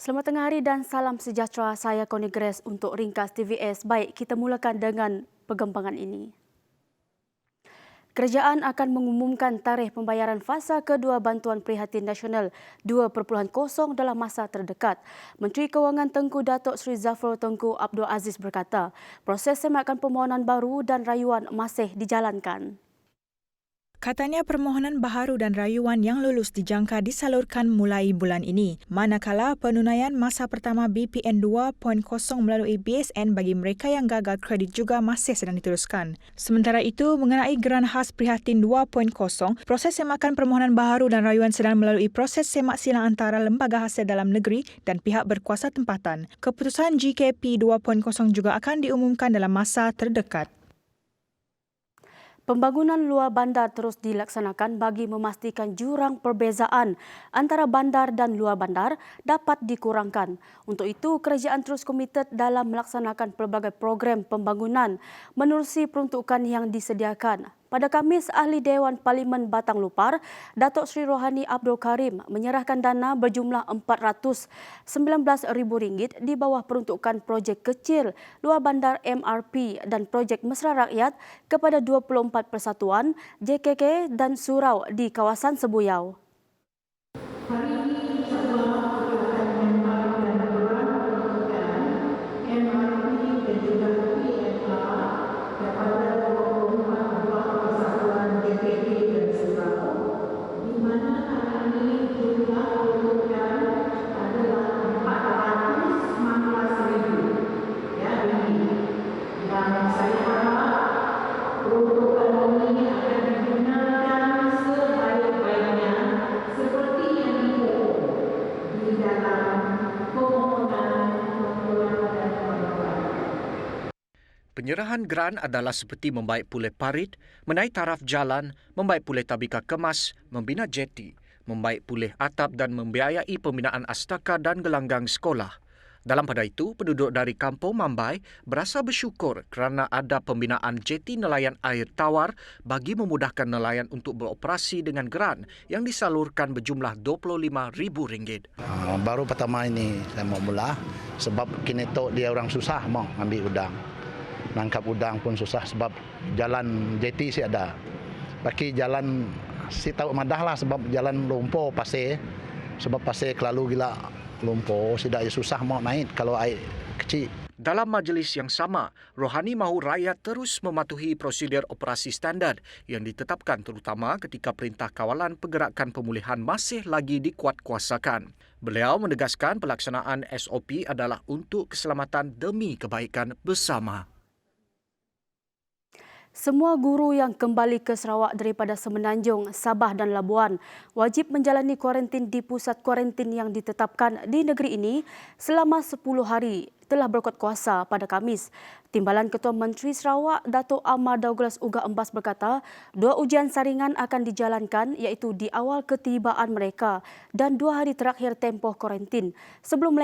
Selamat tengah hari dan salam sejahtera. Saya Connie Grace untuk ringkas TVS. Baik, kita mulakan dengan perkembangan ini. Kerajaan akan mengumumkan tarikh pembayaran fasa kedua Bantuan Prihatin Nasional 2.0 dalam masa terdekat. Menteri Kewangan Tengku Datuk Seri Zafrul Tengku Abdul Aziz berkata, proses semakan permohonan baru dan rayuan masih dijalankan. Katanya permohonan baharu dan rayuan yang lulus dijangka disalurkan mulai bulan ini, manakala penunaian masa pertama BPN 2.0 melalui BSN bagi mereka yang gagal kredit juga masih sedang diteruskan. Sementara itu, mengenai geran khas Prihatin 2.0, proses semakan permohonan baharu dan rayuan sedang melalui proses semak silang antara lembaga hasil dalam negeri dan pihak berkuasa tempatan. Keputusan GKP 2.0 juga akan diumumkan dalam masa terdekat. Pembangunan luar bandar terus dilaksanakan bagi memastikan jurang perbezaan antara bandar dan luar bandar dapat dikurangkan. Untuk itu, kerajaan terus komited dalam melaksanakan pelbagai program pembangunan menerusi peruntukan yang disediakan. Pada Khamis, Ahli Dewan Parlimen Batang Lupar, Datuk Seri Rohani Abdul Karim menyerahkan dana berjumlah RM419,000 di bawah peruntukan projek kecil luar bandar MRP dan projek mesra rakyat kepada 24 persatuan, JKK dan surau di kawasan Sebuyau. Penyerahan geran adalah seperti membaik pulih parit, menaik taraf jalan, membaik pulih tabika kemas, membina jeti, membaik pulih atap dan membiayai pembinaan astaka dan gelanggang sekolah. Dalam pada itu, penduduk dari Kampung Mambai berasa bersyukur kerana ada pembinaan jeti nelayan air tawar bagi memudahkan nelayan untuk beroperasi dengan geran yang disalurkan berjumlah RM25,000. Baru pertama ini saya mau mula sebab kini tu dia orang susah mau ambil udang. Nangkap udang pun susah sebab jalan jeti sih ada. Bagi jalan si tahu madah lah sebab jalan lumpur pasir. Sebab pasir kelalu gila lumpur, tidak susah mau naik kalau air kecil. Dalam majlis yang sama, Rohani mahu rakyat terus mematuhi prosedur operasi standard yang ditetapkan terutama ketika Perintah Kawalan Pergerakan Pemulihan masih lagi dikuatkuasakan. Beliau menegaskan pelaksanaan SOP adalah untuk keselamatan demi kebaikan bersama. Semua guru yang kembali ke Sarawak daripada Semenanjung, Sabah dan Labuan wajib menjalani kuarantin di pusat kuarantin yang ditetapkan di negeri ini selama 10 hari telah berkuat kuasa pada Khamis. Timbalan Ketua Menteri Sarawak, Datuk Amar Douglas Uga Embas berkata, 2 ujian saringan akan dijalankan iaitu di awal ketibaan mereka dan 2 hari terakhir tempoh kuarantin sebelum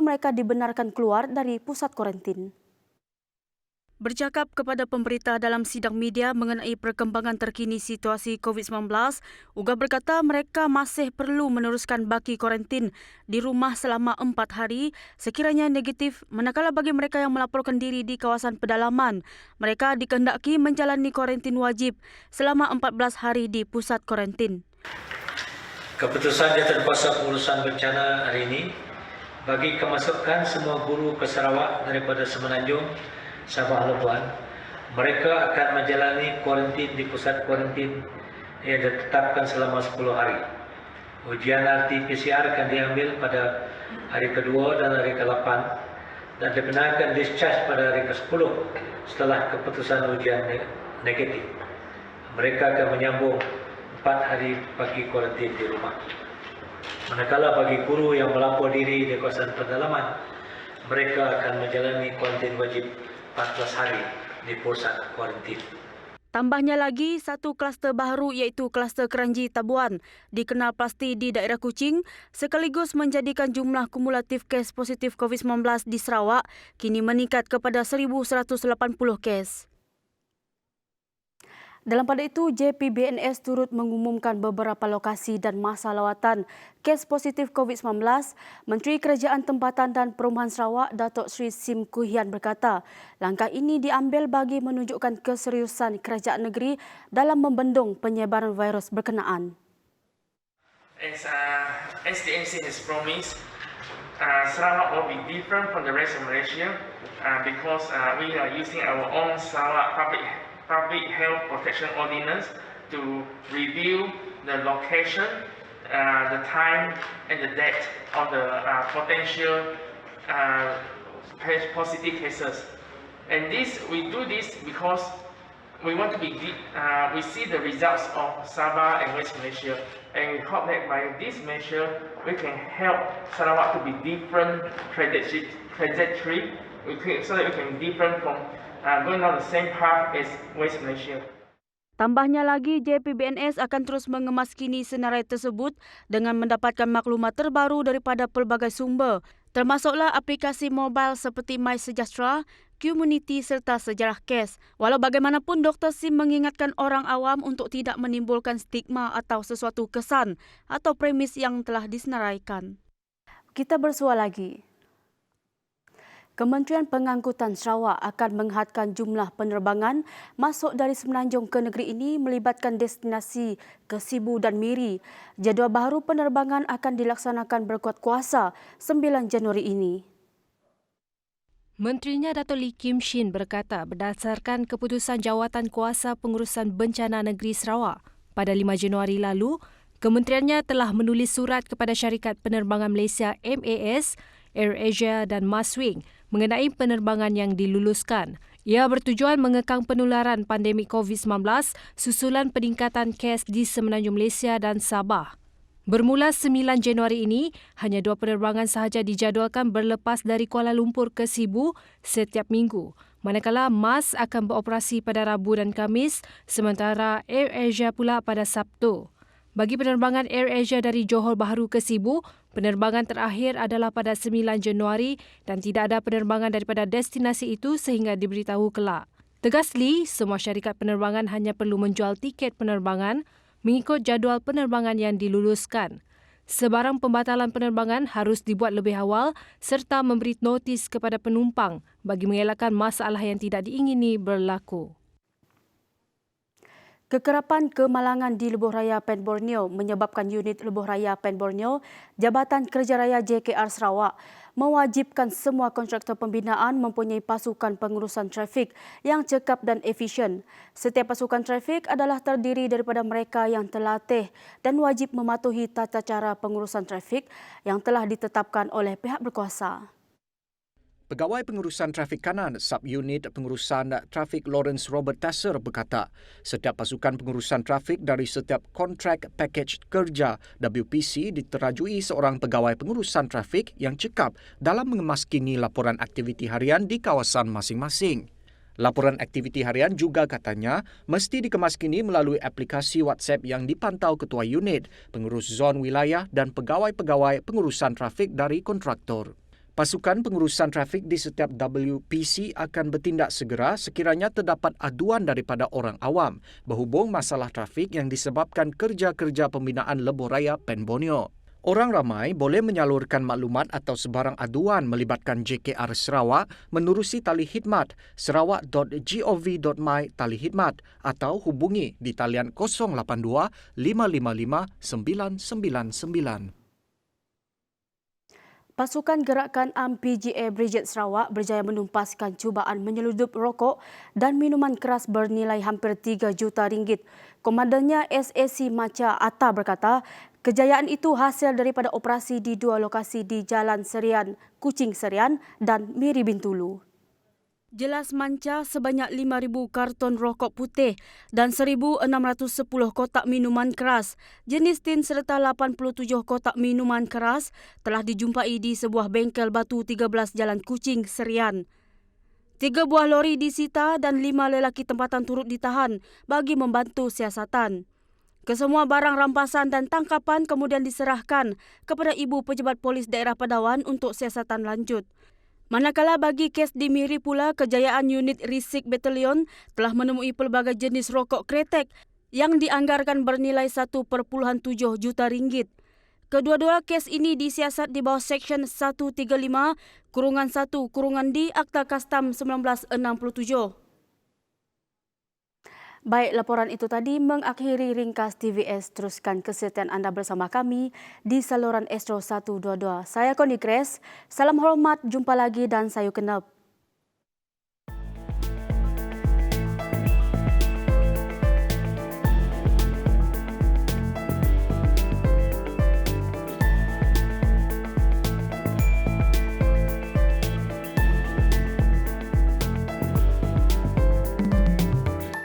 mereka dibenarkan keluar dari pusat kuarantin. Bercakap kepada pemberita dalam sidang media mengenai perkembangan terkini situasi COVID-19, Uga berkata mereka masih perlu meneruskan baki kuarantin di rumah selama 4 hari sekiranya negatif, manakala bagi mereka yang melaporkan diri di kawasan pedalaman, mereka dikehendaki menjalani kuarantin wajib selama 14 hari di pusat kuarantin. Keputusan Jawatankuasa Pengurusan Bencana hari ini bagi kemasukan semua guru ke Sarawak daripada Semenanjung, Sabah Labuan, mereka akan menjalani kuarantin di pusat kuarantin yang ditetapkan selama 10 hari. Ujian RT-PCR akan diambil pada hari kedua dan hari ke-8 dan dibenarkan discharge pada hari ke-10 setelah keputusan ujian negatif. Mereka akan menyambung 4 hari bagi kuarantin di rumah. Manakala bagi guru yang melapor diri di kawasan pedalaman, mereka akan menjalani kuarantin wajib 14 hari di pusat kuarantin. Tambahnya lagi, satu kluster baru iaitu kluster Keranji Tabuan dikenal pasti di daerah Kuching sekaligus menjadikan jumlah kumulatif kes positif COVID-19 di Sarawak kini meningkat kepada 1,180 kes. Dalam pada itu, JPBNS turut mengumumkan beberapa lokasi dan masa lawatan kes positif COVID-19. Menteri Kerajaan Tempatan dan Perumahan Sarawak, Datuk Seri Sim Kuhian berkata, langkah ini diambil bagi menunjukkan keseriusan kerajaan negeri dalam membendung penyebaran virus berkenaan. As SDMC has promised, Sarawak will be different from the rest of Malaysia because we are using our own Sarawak Public Health Protection Ordinance to review the location, the time and the date of the potential positive cases. And we do this because we want to we see the results of Sabah and West Malaysia, and we hope that by this measure we can help Sarawak to be different trajectory, so that we can be different from going down the same path as West Malaysia. Tambahnya lagi, JPBNS akan terus mengemaskini senarai tersebut dengan mendapatkan maklumat terbaru daripada pelbagai sumber, termasuklah aplikasi mobile seperti MySejahtera, Community serta sejarah kes. Walau bagaimanapun, Dr. Sim mengingatkan orang awam untuk tidak menimbulkan stigma atau sesuatu kesan atau premis yang telah disenaraikan. Kita bersua lagi. Kementerian Pengangkutan Sarawak akan menghadkan jumlah penerbangan masuk dari Semenanjung ke negeri ini melibatkan destinasi ke Sibu dan Miri. Jadual baharu penerbangan akan dilaksanakan berkuat kuasa 9 Januari ini. Menterinya Dato' Lee Kim Shin berkata berdasarkan keputusan Jawatan Kuasa Pengurusan Bencana Negeri Sarawak pada 5 Januari lalu, kementeriannya telah menulis surat kepada syarikat penerbangan Malaysia MAS, AirAsia dan Maswing mengenai penerbangan yang diluluskan. Ia bertujuan mengekang penularan pandemik COVID-19 susulan peningkatan kes di Semenanjung Malaysia dan Sabah. Bermula 9 Januari ini, hanya 2 penerbangan sahaja dijadualkan berlepas dari Kuala Lumpur ke Sibu setiap minggu. Manakala MAS akan beroperasi pada Rabu dan Khamis, sementara AirAsia pula pada Sabtu. Bagi penerbangan AirAsia dari Johor Bahru ke Sibu, penerbangan terakhir adalah pada 9 Januari dan tidak ada penerbangan daripada destinasi itu sehingga diberitahu kelak. Tegas Lee, semua syarikat penerbangan hanya perlu menjual tiket penerbangan mengikut jadual penerbangan yang diluluskan. Sebarang pembatalan penerbangan harus dibuat lebih awal serta memberi notis kepada penumpang bagi mengelakkan masalah yang tidak diingini berlaku. Kekerapan kemalangan di Lebuh Raya Pen Borneo menyebabkan unit Lebuh Raya Pen Borneo, Jabatan Kerja Raya JKR Sarawak mewajibkan semua kontraktor pembinaan mempunyai pasukan pengurusan trafik yang cekap dan efisien. Setiap pasukan trafik adalah terdiri daripada mereka yang terlatih dan wajib mematuhi tata cara pengurusan trafik yang telah ditetapkan oleh pihak berkuasa. Pegawai Pengurusan Trafik Kanan Subunit Pengurusan Trafik Lawrence Robert Tasser berkata, setiap pasukan pengurusan trafik dari setiap kontrak pakej kerja WPC diterajui seorang pegawai pengurusan trafik yang cekap dalam mengemaskini laporan aktiviti harian di kawasan masing-masing. Laporan aktiviti harian juga katanya mesti dikemaskini melalui aplikasi WhatsApp yang dipantau ketua unit, pengurus zon wilayah dan pegawai-pegawai pengurusan trafik dari kontraktor. Pasukan pengurusan trafik di setiap WPC akan bertindak segera sekiranya terdapat aduan daripada orang awam berhubung masalah trafik yang disebabkan kerja-kerja pembinaan Lebuh Raya Pen Borneo. Orang ramai boleh menyalurkan maklumat atau sebarang aduan melibatkan JKR Sarawak menerusi tali khidmat sarawak.gov.my tali khidmat atau hubungi di talian 082 555 999. Pasukan Gerakan PGA Brigade Sarawak berjaya menumpaskan cubaan menyeludup rokok dan minuman keras bernilai hampir 3 juta ringgit. Komandannya SAC Macha Atta berkata, kejayaan itu hasil daripada operasi di 2 lokasi di Jalan Serian, Kuching Serian dan Miri Bintulu. Jelas Manca sebanyak 5,000 karton rokok putih dan 1,610 kotak minuman keras jenis tin serta 87 kotak minuman keras telah dijumpai di sebuah bengkel batu 13 Jalan Kuching Serian. 3 buah lori disita dan 5 lelaki tempatan turut ditahan bagi membantu siasatan. Kesemua barang rampasan dan tangkapan kemudian diserahkan kepada Ibu Pejabat Polis Daerah Padawan untuk siasatan lanjut. Manakala bagi kes di Miri pula, kejayaan unit Risik Batalion telah menemui pelbagai jenis rokok kretek yang dianggarkan bernilai 1.7 juta ringgit. Kedua-dua kes ini disiasat di bawah Seksyen 135-1-D Akta Kastam 1967. Baik, laporan itu tadi mengakhiri ringkas TVS. Teruskan kesetiaan anda bersama kami di saluran Astro 122. Saya Connie Grace, salam hormat, jumpa lagi dan sayu kenap.